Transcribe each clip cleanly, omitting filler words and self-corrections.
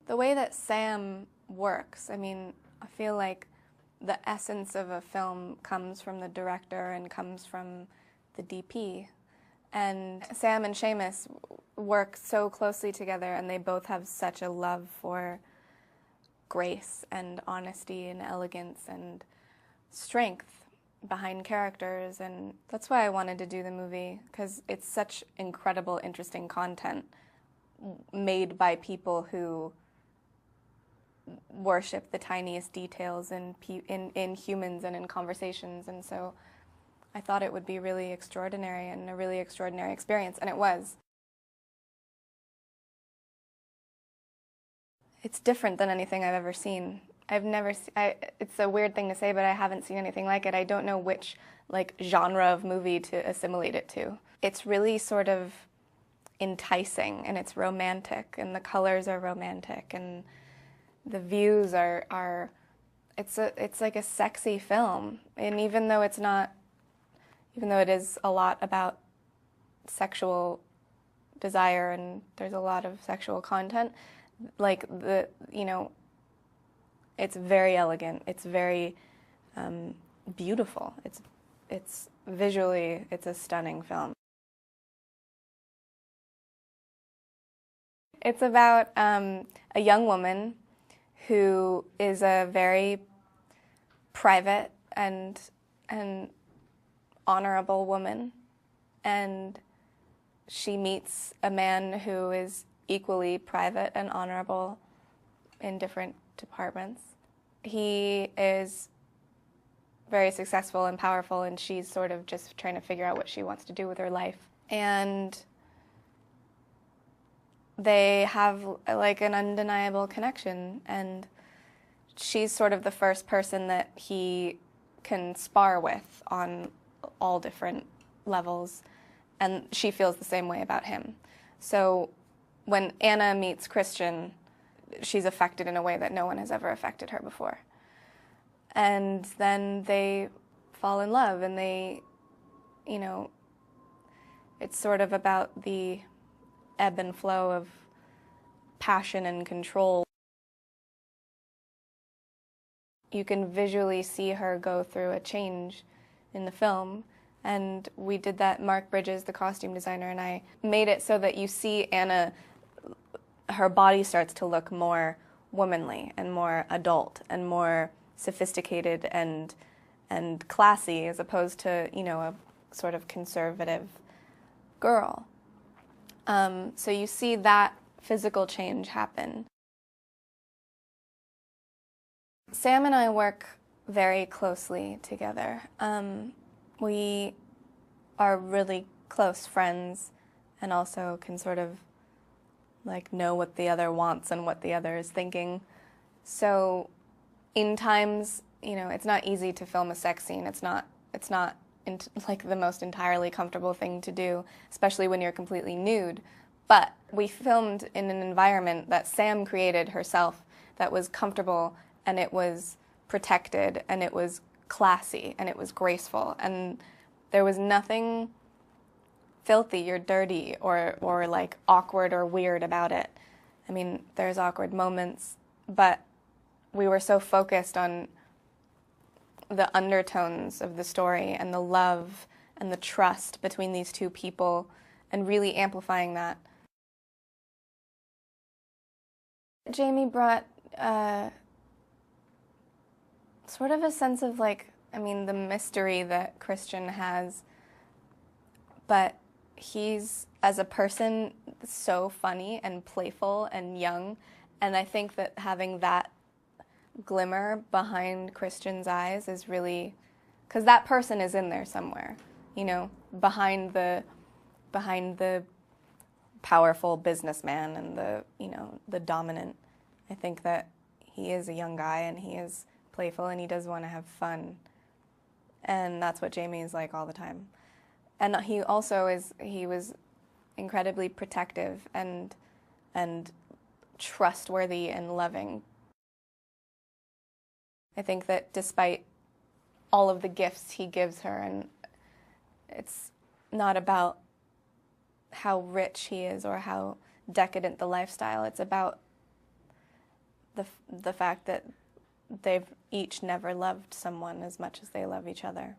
The way that Sam works, I feel like the essence of a film comes from the director and comes from the DP. And Sam and Seamus work so closely together, and they both have such a love for grace and honesty and elegance and strength behind characters. And that's why I wanted to do the movie, because it's such incredible, interesting content made by people who worship the tiniest details in humans and in conversations. And so I thought it would be really extraordinary and a really extraordinary experience, and it was. It's different than anything I've ever seen. It's a weird thing to say, but I haven't seen anything like it. I don't know which genre of movie to assimilate it to. It's really sort of enticing, and it's romantic, and the colors are romantic, and the views are it's like a sexy film. And even though it is a lot about sexual desire and there's a lot of sexual content, it's very elegant. It's very beautiful. It's visually, it's a stunning film. It's about a young woman who is a very private and honorable woman, and she meets a man who is equally private and honorable in different departments. He is very successful and powerful, and she's sort of just trying to figure out what she wants to do with her life. And they have an undeniable connection, and she's sort of the first person that he can spar with on all different levels, and she feels the same way about him. So when Anna meets Christian, she's affected in a way that no one has ever affected her before. And then they fall in love, and it's sort of about the ebb and flow of passion and control. You can visually see her go through a change in the film, and we did that. Mark Bridges, the costume designer, and I made it so that you see Anna, her body starts to look more womanly and more adult and more sophisticated and classy, as opposed to, a sort of conservative girl. So you see that physical change happen. Sam and I work very closely together. We are really close friends, and also can sort of know what the other wants and what the other is thinking. So in times, it's not easy to film a sex scene. It's not the most entirely comfortable thing to do, especially when you're completely nude. But we filmed in an environment that Sam created herself that was comfortable, and it was protected, and it was classy, and it was graceful, and there was nothing filthy or dirty or awkward or weird about it. There's awkward moments, but we were so focused on the undertones of the story and the love and the trust between these two people, and really amplifying that. Jamie brought sort of a sense of the mystery that Christian has, but he's, as a person, so funny and playful and young, and I think that having that glimmer behind Christian's eyes is really, because that person is in there somewhere, behind the powerful businessman and the dominant. I think that he is a young guy, and he is playful, and he does want to have fun, and that's what Jamie is like all the time. And he was incredibly protective and trustworthy and loving. I think that despite all of the gifts he gives her, and it's not about how rich he is or how decadent the lifestyle, it's about the fact that they've each never loved someone as much as they love each other.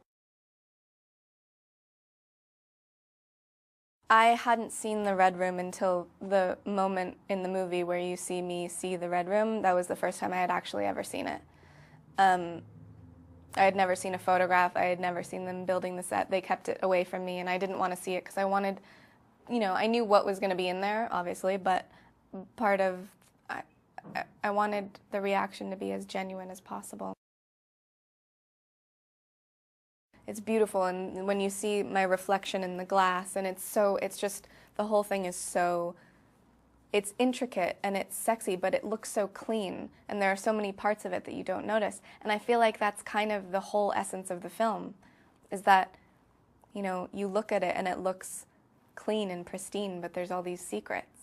I hadn't seen the Red Room until the moment in the movie where you see me see the Red Room. That was the first time I had actually ever seen it. I had never seen a photograph. I had never seen them building the set. They kept it away from me, and I didn't want to see it because I wanted, I knew what was going to be in there, obviously, but part of, I wanted the reaction to be as genuine as possible. It's beautiful, and when you see my reflection in the glass, and it's just, the whole thing is so, it's intricate and it's sexy, but it looks so clean, and there are so many parts of it that you don't notice. And I feel like that's kind of the whole essence of the film, is that, you look at it and it looks clean and pristine, but there's all these secrets.